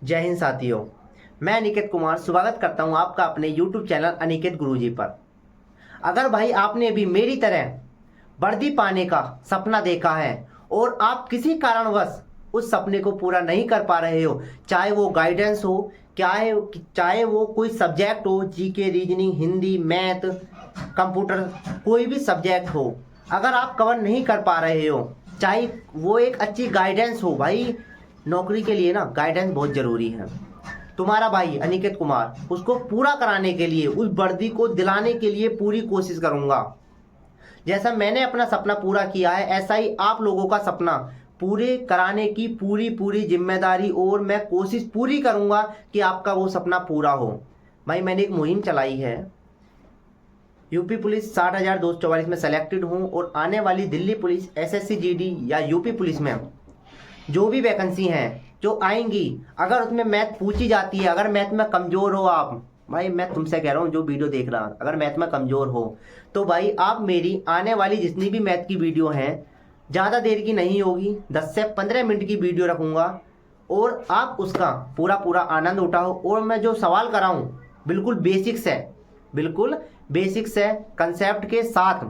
जय हिंद साथियों। मैं अनिकेत कुमार स्वागत करता हूं आपका अपने YouTube चैनल अनिकेत गुरुजी पर। अगर भाई आपने भी मेरी तरह वर्दी पाने का सपना देखा है और आप किसी कारणवश उस सपने को पूरा नहीं कर पा रहे हो, चाहे वो गाइडेंस हो, चाहे वो कोई सब्जेक्ट हो, GK, reasoning, Hindi, math, computer, कोई भी सब्जेक्ट हो, अगर आप कवर नहीं कर पा रहे हो, चाहे वो एक अच्छी गाइडेंस हो, भाई नौकरी के लिए ना गाइडेंस बहुत ज़रूरी है। तुम्हारा भाई अनिकेत कुमार उसको पूरा कराने के लिए, उस वर्दी को दिलाने के लिए पूरी कोशिश करूंगा। जैसा मैंने अपना सपना पूरा किया है, ऐसा ही आप लोगों का सपना पूरे कराने की पूरी पूरी जिम्मेदारी और मैं कोशिश पूरी करूंगा कि आपका वो सपना पूरा हो। भाई मैंने एक मुहिम चलाई है, यूपी पुलिस 60,244 में सेलेक्टेड हूँ और आने वाली दिल्ली पुलिस, एसएससी जीडी या यूपी पुलिस में जो भी वैकेंसी हैं जो आएंगी, अगर उसमें मैथ पूछी जाती है, अगर मैथ में कमज़ोर हो आप, भाई मैं तुमसे कह रहा हूँ जो वीडियो देख रहा, अगर मैथ में कमज़ोर हो तो भाई आप मेरी आने वाली जितनी भी मैथ की वीडियो हैं, ज़्यादा देर की नहीं होगी, 10 से 15 मिनट की वीडियो रखूँगा और आप उसका पूरा पूरा आनंद उठाओ। और मैं जो सवाल कराऊँ बिल्कुल बेसिक्स है, बिल्कुल बेसिक्स है, कंसेप्ट के साथ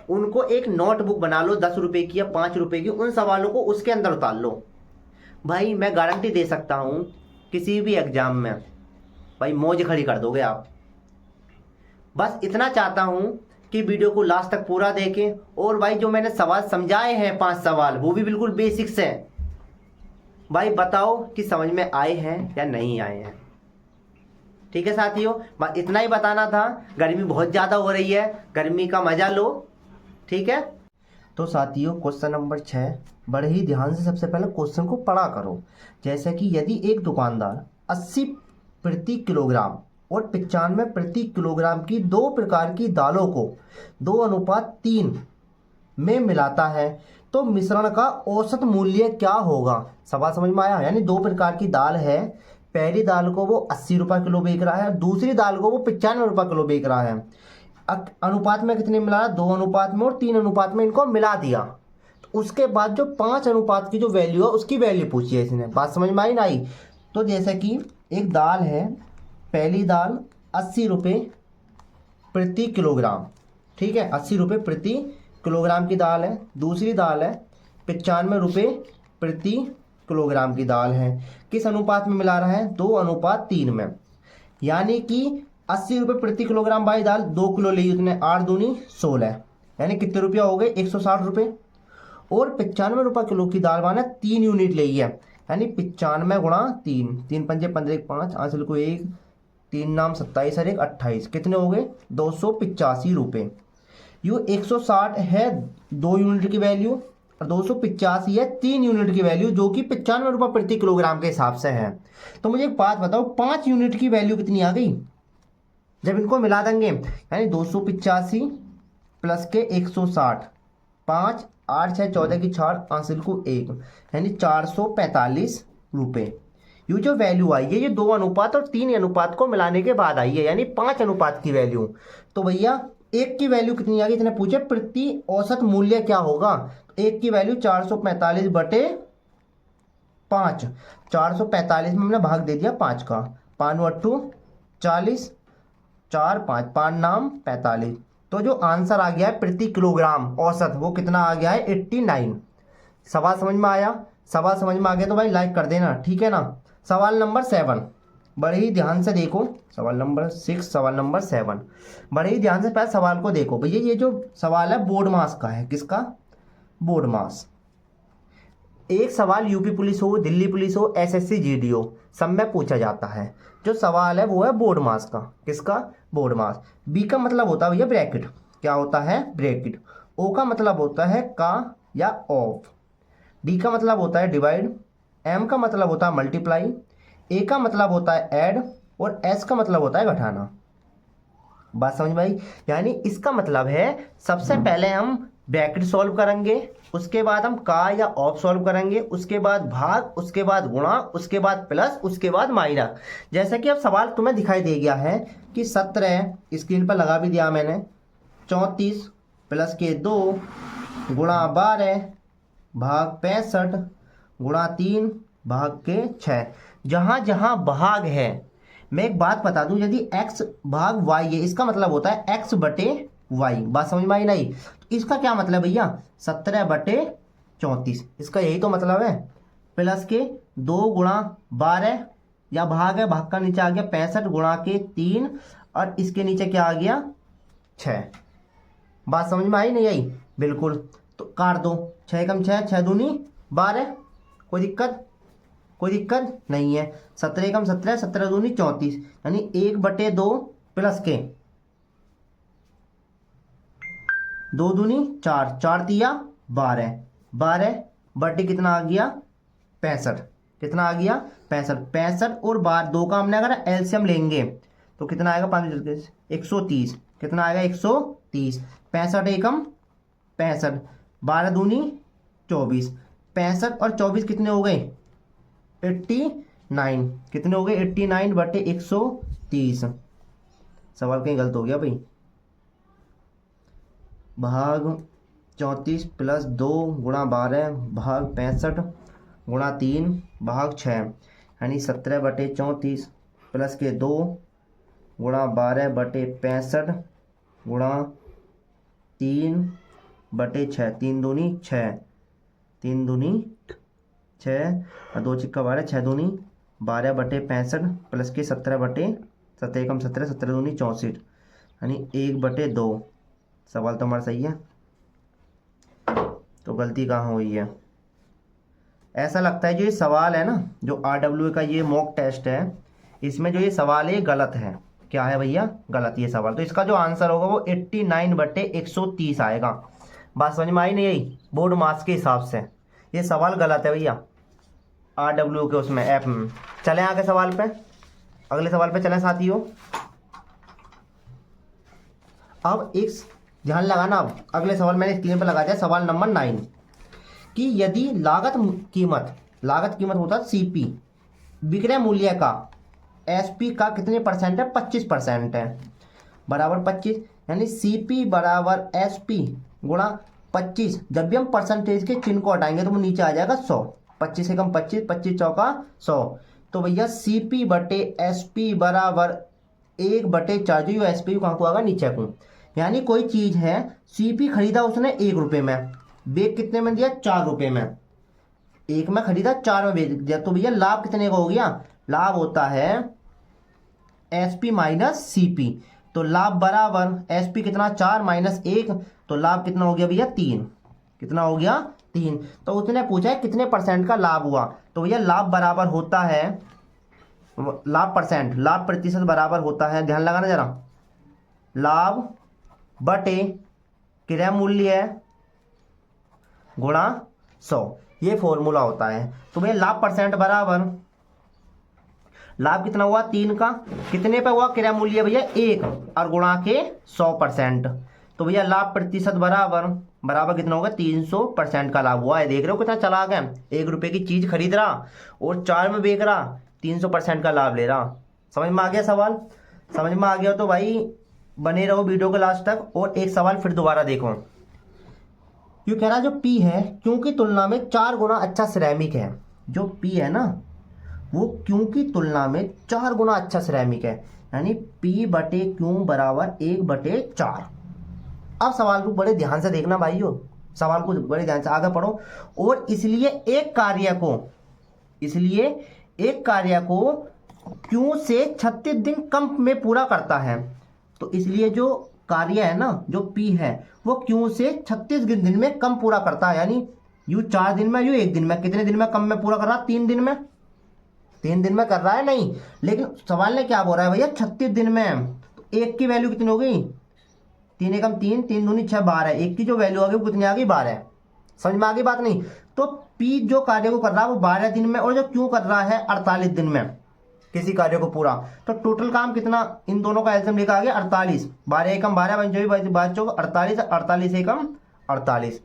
उनको एक नोटबुक बना लो 10 रुपए की या 5 रुपए की, उन सवालों को उसके अंदर उतार लो। भाई मैं गारंटी दे सकता हूँ किसी भी एग्जाम में भाई मौज खड़ी कर दोगे आप। बस इतना चाहता हूँ कि वीडियो को लास्ट तक पूरा देखें और भाई जो मैंने सवाल समझाए हैं 5 सवाल, वो भी बिल्कुल बेसिक्स हैं। भाई बताओ कि समझ में आए हैं या नहीं आए हैं। ठीक है साथियों, बस इतना ही बताना था। गर्मी बहुत ज़्यादा हो रही है, गर्मी का मजा लो। ठीक है, तो साथियों क्वेश्चन नंबर 6, बड़े ही ध्यान से सबसे पहले क्वेश्चन को पढ़ा करो। जैसे कि यदि एक दुकानदार 80 प्रति किलोग्राम और 95 प्रति किलोग्राम की दो प्रकार की दालों को 2:3 में मिलाता है तो मिश्रण का औसत मूल्य क्या होगा। सवाल समझ में आया? यानी दो प्रकार की दाल है, पहली दाल को वो 80 रुपये किलो बेच रहा है, दूसरी दाल को वो 95 रुपये किलो बेच रहा है। अनुपात में कितने मिला? 2 अनुपात में और 3 अनुपात में इनको मिला दिया। तो उसके बाद जो 5 अनुपात की जो वैल्यू है उसकी वैल्यू पूछी है इसने। बात समझ में आई ना आई? तो जैसे कि एक दाल है, पहली दाल 80 रुपये प्रति किलोग्राम, ठीक है, 80 रुपये प्रति किलोग्राम की दाल है। दूसरी दाल है 95 रुपये प्रति किलोग्राम की दाल है। किस अनुपात में मिला रहा है? 2:3 में। यानी कि 80 रुपये प्रति किलोग्राम भाई दाल 2 किलो ली उसने, 8 दूनी 16, यानी कितने रुपया हो गए? 160 रुपये। और 95 रुपये किलो की दाल माना 3 यूनिट ली है, यानी 95 गुणा 3, 3 पंजे 15, 5 आंसर को 1, 3 नाम 27 और 1 28, कितने हो गए? 285 रुपये। यू 160 है 2 यूनिट की वैल्यू और 285 है 3 यूनिट की वैल्यू, जो कि 95 रुपये प्रति किलोग्राम के हिसाब से है। तो मुझे एक बात बताओ, 5 यूनिट की वैल्यू कितनी आ गई जब इनको मिला देंगे? यानी 285 प्लस के 160, 5, 8, 6, 14 की 4, हासिल को 1, यानी 445 रुपये। ये जो वैल्यू आई है ये 2 अनुपात और 3 अनुपात को मिलाने के बाद आई है, यानी 5 अनुपात की वैल्यू। तो भैया एक की वैल्यू कितनी आ गई? इतने पूछे प्रति औसत मूल्य क्या होगा। तो एक की वैल्यू 445/5, 445 में हमने भाग दे दिया 5 का, 5 40, 4 5 5 नाम 45। तो जो आंसर आ गया है प्रति किलोग्राम औसत, वो कितना आ गया है? 89। सवाल समझ में आया? सवाल समझ में आ गया तो भाई लाइक कर देना, ठीक है ना। सवाल नंबर 7, बड़े ही ध्यान से देखो। सवाल नंबर 6, सवाल नंबर 7, बड़े ही ध्यान से पहले सवाल को देखो भैया। ये जो सवाल है बोर्ड मास का है। किसका? बोर्ड मास। एक सवाल यूपी पुलिस हो, दिल्ली पुलिस हो, एसएससी जीडी हो, सब में पूछा जाता है। जो सवाल है वो है बोर्ड मास का। किसका? बोर्ड मास। बी का मतलब होता है भैया ब्रैकेट। क्या होता है? ब्रैकेट। ओ का मतलब होता है का या ऑफ। डी का मतलब होता है डिवाइड। एम का मतलब होता है मल्टीप्लाई। ए का मतलब होता है ऐड और एस का मतलब होता है घटाना। बात समझ में आई? यानी इसका मतलब है सबसे पहले हम ब्रैकेट सॉल्व करेंगे, उसके बाद हम का या ऑफ सॉल्व करेंगे, उसके बाद भाग, उसके बाद गुणा, उसके बाद प्लस, उसके बाद माइनस। जैसे कि अब सवाल तुम्हें दिखाई दे गया है कि 17 स्क्रीन पर लगा भी दिया मैंने, 34 प्लस के 2 गुणा 12 भाग 65 गुणा 3 भाग के 6। जहां जहां भाग है, मैं एक बात बता दूं, यदि x भाग y है इसका मतलब होता है x बटे y। बात समझ में आई नहीं? तो इसका क्या मतलब भैया, 17 बटे 34, इसका यही तो मतलब है। प्लस के 2 गुणा 12, या भाग है, भाग का नीचे आ गया 65 गुणा के 3, और इसके नीचे क्या आ गया 6। बात समझ में आई नहीं आई? बिल्कुल। तो काट दो, 6 कम 6, 6 दूनी 12, कोई दिक्कत? कोई दिक्कत नहीं है। 17 कम 17, 17 दूनी 34, यानी 1/2 प्लस के 2 दूनी 4, 4 दिया 12, 12 बटे कितना आ गया 65, कितना आ गया 65, 65 और 12, 2 का हमने अगर एलसीएम लेंगे तो कितना आएगा 5 130, कितना आएगा 130, 65 एकम 65, 12 दूनी 24, 65 और 24 कितने हो गए 89, कितने हो गए 89 बटे 130। सवाल कहीं गलत हो गया भाई। भाग 34 प्लस 2 गुणा 12 भाग 65 गुणा 3 भाग 6, यानी 17 बटे 34 प्लस के 2 गुणा 12 बटे 65 गुणा 3 बटे 6, 3 दूनी 6, 3 दूनी 6 और 2 चिक्का 12, 6 दूनी 12 बटे 65 प्लस के 17 बटे 17 एकम 17, 17 दूनी 64, यानी 1/2। सवाल तो हमारा सही है, तो गलती कहाँ हुई है? ऐसा लगता है जो ये सवाल है ना, जो RWA का ये मॉक टेस्ट है, इसमें जो ये सवाल है गलत है। क्या है भैया? गलत ये सवाल। तो इसका जो आंसर होगा वो 89 बटे 130 आएगा। बात समझ में आई नहीं आई? बोर्ड मार्क्स के हिसाब से ये सवाल गलत है भैया, RWA के उसमें ऐप में। चलें आगे सवाल पे, अगले सवाल पे चलें साथियों। अब एक ध्यान लगाना, अब अगले सवाल मैंने स्क्रीन पर लगा दिया, सवाल नंबर 9, कि यदि लागत कीमत होता है CP, विक्रय मूल्य का SP का कितने परसेंट है? 25% है, बराबर 25, यानी CP बराबर SP गुणा 25। जब भी हम परसेंटेज के चिन्ह को हटाएंगे तो वो नीचे आ जाएगा 100, 25 एकम 25, 25 चौका 100। तो भैया CP बटे SP बराबर 1/4, जो SP कहाँ को आएगा नीचे को, यानी कोई चीज है CP खरीदा उसने 1 रुपये में, बेच कितने में दिया 4 रुपये में, 1 में खरीदा 4 में बेच दिया, तो भैया लाभ कितने का हो गया? लाभ होता है SP माइनस CP। तो लाभ बराबर SP कितना 4 माइनस 1, तो लाभ कितना हो गया भैया 3, कितना हो गया 3। तो उसने पूछा है कितने परसेंट का लाभ हुआ, तो भैया लाभ बराबर होता है, लाभ प्रतिशत बराबर होता है, ध्यान लगाना जरा, लाभ बटे क्रय मूल्य गुणा 100, ये फॉर्मूला होता है। तो भैया लाभ परसेंट बराबर, लाभ कितना हुआ 3 का, कितने पे हुआ क्रय मूल्य भैया 1, और गुणा के 100%, तो भैया लाभ प्रतिशत बराबर कितना होगा 300% का लाभ हुआ है। देख रहे हो कितना चला गया, 1 रुपये की चीज खरीद रहा और 4 में बेच रहा, 300% का लाभ ले रहा। समझ में आ गया सवाल? समझ में आ गया तो भाई बने रहो वीडियो के लास्ट तक। और एक सवाल फिर दोबारा देखो, क्यों कह रहा जो P है क्यों की तुलना में 4 गुना अच्छा सिरेमिक है, जो P है ना वो क्यों की तुलना में 4 गुना अच्छा सिरेमिक है, यानी P बटे क्यों बराबर 1/4। अब सवाल को बड़े ध्यान से देखना भाइयों, सवाल को बड़े ध्यान से आगे पढ़ो। और इसलिए एक कार्य को क्यों से 36 दिन कम में पूरा करता है। तो इसलिए जो कार्य है ना, जो P है वो क्यों से 36 दिन में कम पूरा करता है, यानी यू 4 दिन में, यू 1 दिन में, कितने दिन में कम में पूरा कर रहा है? 3 दिन में, 3 दिन में कर रहा है नहीं, लेकिन सवाल ने क्या बोला है भैया 36 दिन में। तो 1 की वैल्यू कितनी हो गई 3 एकम 3, 3 दूनी 6, 12, 1 की जो वैल्यू आ गई वो कितनी आ गई 12। समझ में आ गई बात नहीं? तो P जो कार्य को कर रहा है वो 12 दिन में, और जो क्यों कर रहा है 48 दिन में किसी कार्य को पूरा। तो टोटल काम कितना, इन दोनों का एलसीएम लेकर आ गया 48, 12 एकम 12, 12 चौक 48, 48 एकम 48।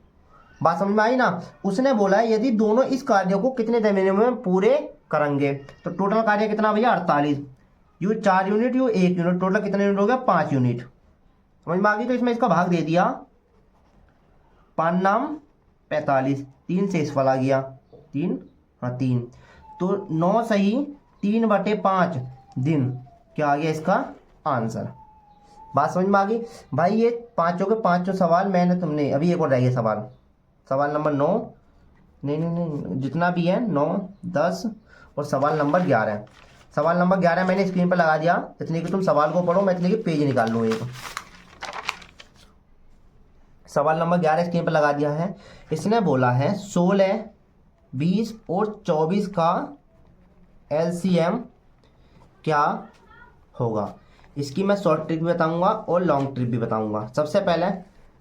बात समझ में आई ना? उसने बोला है यदि दोनों इस कार्य को कितने महीने में पूरे करेंगे, तो टोटल कार्य कितना भैया 48, you 4 unit, you 1 unit, total कितने यूनिट हो गया 5 यूनिट। समझ में आ गई? तो इसमें इसका भाग दे दिया, 5 नाम 45, 3 से इस वाला गया 3, हाँ 3, तो 9 सही 3/5 दिन क्या आ गया इसका आंसर। बात समझ में आ गई भाई। ये पांचों के पांचों सवाल मैंने तुमने अभी एक और रह गया सवाल, सवाल नंबर 9, नहीं जितना भी है 9 10 और सवाल नंबर 11। सवाल नंबर 11 मैंने स्क्रीन पर लगा दिया, इतने कि तुम सवाल को पढ़ो, मैं इतने कि पेज निकाल लूँ एक। सवाल नंबर 11 स्क्रीन पर लगा दिया है। इसने बोला है 16 20 और 24 का LCM क्या होगा। इसकी मैं शॉर्ट ट्रिक भी बताऊंगा और लॉन्ग ट्रिक भी बताऊंगा। सबसे पहले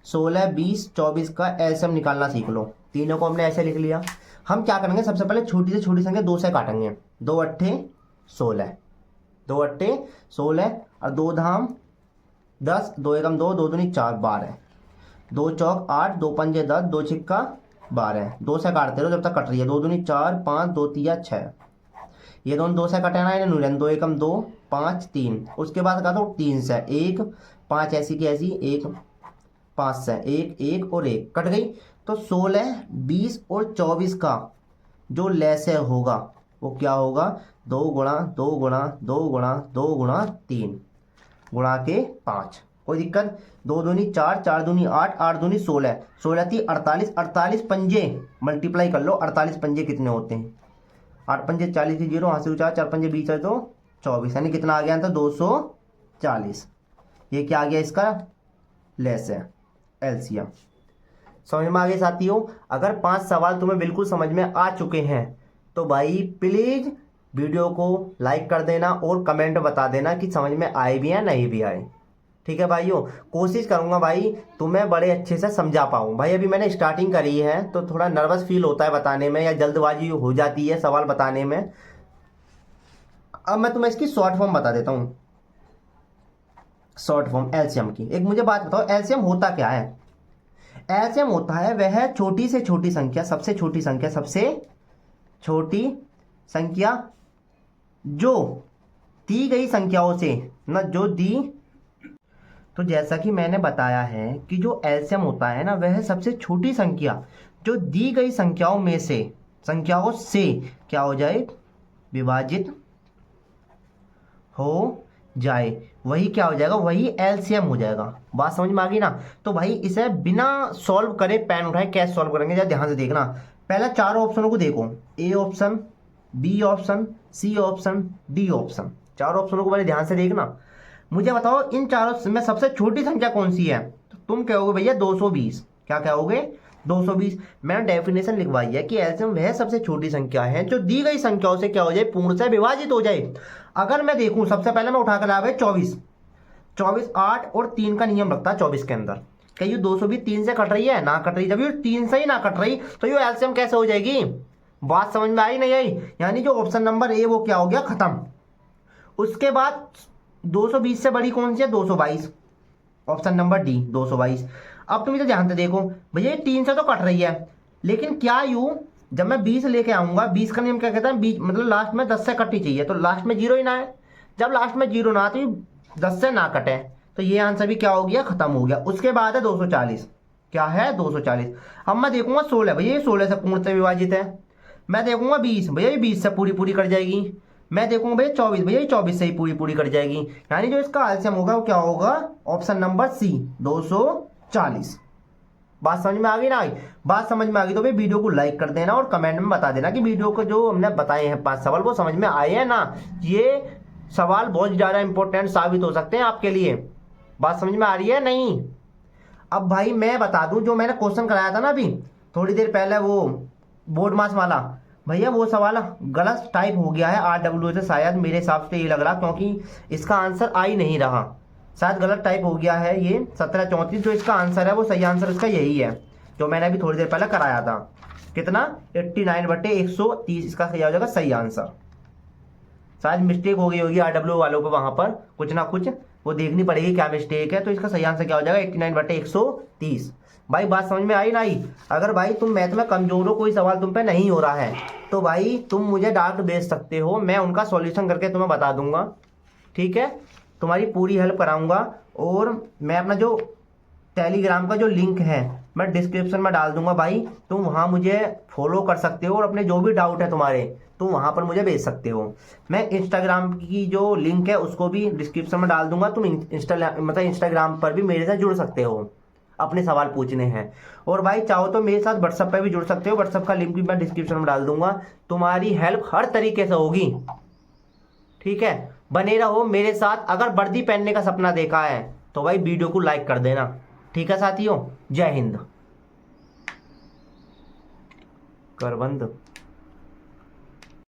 16 20 24 का LCM निकालना सीख लो। तीनों को हमने ऐसे लिख लिया। हम क्या करेंगे, सबसे पहले छोटी से छोटी संख्या 2 से काटेंगे। 2 अट्ठे 16, 2 अट्ठे 16 और 2 धाम 10, 2 एकम 2, 2 दूनी 4 12, 2 चौक 8, 2 पंजे 10, 2 छिक्का 12। 2 से काटते रहो जब तक कट रही है। 2 दूनी 4 5, 2 तिया 6, ये दोनों 2 से कटे ना, इन्हें 2 एकम 2 5 3। उसके बाद काटो 3 से 1 5 ऐसी की ऐसी 1 5 से 1 1 और 1 कट गई। तो 16 20 और 24 का जो लैसे होगा वो क्या होगा, 2 गुणा 2 गुणा 2 गुणा 2 गुणा 3 गुणा के 5। कोई दिक्कत। 2 दूनी 4 4 दूनी 8 8 दूनी 16 16 थी 48 48 पंजे मल्टीप्लाई कर लो। 48 पंजे कितने होते हैं, 8 पंजे 40 थी 0, 8 से 4 4 पंजे 20 है तो 24, यानी कितना आ गया था 240। ये क्या आ गया इसका लेस है LCM। समझ में आ गए साथियों। अगर 5 सवाल तुम्हें बिल्कुल समझ में आ चुके हैं तो भाई प्लीज वीडियो को लाइक कर देना और कमेंट बता देना कि समझ में आए भी है नहीं भी आए। ठीक है भाइयों, कोशिश करूंगा भाई तुम्हें बड़े अच्छे से समझा पाऊँ। भाई अभी मैंने स्टार्टिंग करी है तो थोड़ा नर्वस फील होता है बताने में, या जल्दबाजी हो जाती है सवाल बताने में। अब मैं तुम्हें इसकी शॉर्ट फॉर्म बता देता हूँ। शॉर्ट फॉर्म LCM की। एक मुझे बात बताओ, LCM होता क्या है। LCM होता है वह छोटी से छोटी संख्या, सबसे छोटी संख्या, सबसे छोटी संख्या जो दी गई संख्याओं से न जो दी। तो जैसा कि मैंने बताया है कि जो LCM होता है ना वह सबसे छोटी संख्या जो दी गई संख्याओं से क्या हो जाए, विभाजित हो जाए, वही क्या हो जाएगा, वही LCM हो जाएगा। बात समझ में आ गई ना। तो भाई इसे बिना सॉल्व करे पेन उठाए कैसे सॉल्व करेंगे, जरा ध्यान से देखना। पहला 4 ऑप्शनों को देखो, A option, B option, C option, D option. 4 ऑप्शनों को पहले ध्यान से देखना। मुझे बताओ इन चारों में सबसे छोटी संख्या कौन सी है। तो तुम कहोगे भैया 220। क्या कहोगे, 220। मैंने डेफिनेशन लिखवाई है कि LCM वह सबसे छोटी संख्या है जो दी गई संख्याओं से क्या हो जाए, पूर्ण से विभाजित हो जाए। अगर मैं देखूं, सबसे पहले मैं उठा कर लाया 24 24 8 और 3 का नियम रखता है 24 के अंदर। क्या ये 220 3 से कट रही है, ना कट रही। जब ये 3 से ही ना कट रही तो ये LCM कैसे हो जाएगी। बात समझ में आई नहीं आई। यानी जो ऑप्शन नंबर A वो क्या हो गया, खत्म। उसके बाद 220 से बड़ी कौन सी है, 222, ऑप्शन नंबर D 222। अब तुम इसे ध्यान से देखो भैया 3 से तो कट रही है, लेकिन क्या यूं जब मैं 20 लेके आऊंगा, 20 का नियम क्या कहता है, 20 मतलब लास्ट में 10 से कटनी चाहिए, तो लास्ट में 0 ही ना है। जब लास्ट में 0 ना तो 10 से ना कटे तो ये आंसर भी क्या हो गया, खत्म हो गया। उसके बाद है 240। क्या है 240। अब मैं देखूंगा 16, भैया 16 से पूर्ण से विभाजित है। मैं देखूंगा 20, भैया 20 से पूरी पूरी कट जाएगी। मैं देखूंगा भैया 24, भैया 24 से ही पूरी पूरी कट जाएगी। यानी जो इसका LCM होगा वो क्या होगा, ऑप्शन नंबर C 240। बात समझ में आ गई ना। बात समझ में आ गई तो भाई वीडियो को लाइक कर देना और कमेंट में बता देना कि वीडियो को जो हमने बताए हैं 5 सवाल वो समझ में आए हैं ना। ये सवाल बहुत ज़्यादा इंपॉर्टेंट साबित हो सकते हैं आपके लिए। बात समझ में आ रही है नहीं। अब भाई मैं बता दूं, जो मैंने क्वेश्चन कराया था ना अभी थोड़ी देर पहले, वो बोर्ड मास वाला, भैया वो सवाल गलत टाइप हो गया है RW से, शायद मेरे हिसाब से ये लग रहा, क्योंकि इसका आंसर आ ही नहीं रहा, शायद गलत टाइप हो गया है। ये 1734 जो इसका आंसर है वो सही आंसर इसका यही है जो मैंने अभी थोड़ी देर पहले कराया था। कितना 89/130 इसका सही हो जाएगा, सही आंसर। शायद मिस्टेक हो गई होगी RW वालों को, वहां पर कुछ ना कुछ वो देखनी पड़ेगी क्या मिस्टेक है। तो इसका सही आंसर क्या हो जाएगा 89/130। भाई बात समझ में आई ना आई। अगर भाई तुम मैथ में कमजोर हो, कोई सवाल तुम पे नहीं हो रहा है तो भाई तुम मुझे डाउट भेज सकते हो, मैं उनका सॉल्यूशन करके तुम्हें बता दूंगा। ठीक है, तुम्हारी पूरी हेल्प कराऊंगा। और मैं अपना जो टेलीग्राम का जो लिंक है मैं डिस्क्रिप्शन में डाल दूंगा भाई, तुम वहाँ मुझे फॉलो कर सकते हो और अपने जो भी डाउट है तुम्हारे तो वहाँ पर मुझे भेज सकते हो। मैं इंस्टाग्राम की जो लिंक है उसको भी डिस्क्रिप्शन में डाल दूंगा, तुम इंस्टाग्राम पर भी मेरे साथ जुड़ सकते हो, अपने सवाल पूछने हैं। और भाई चाहो तो मेरे साथ व्हाट्सएप पर भी जुड़ सकते हो, व्हाट्सएप का लिंक भी मैं डिस्क्रिप्शन में डाल दूंगा। तुम्हारी हेल्प हर तरीके से होगी, ठीक है। बने रहो मेरे साथ। अगर वर्दी पहनने का सपना देखा है तो भाई वीडियो को लाइक कर देना, ठीक है साथियों। जय हिंद। कर बंद।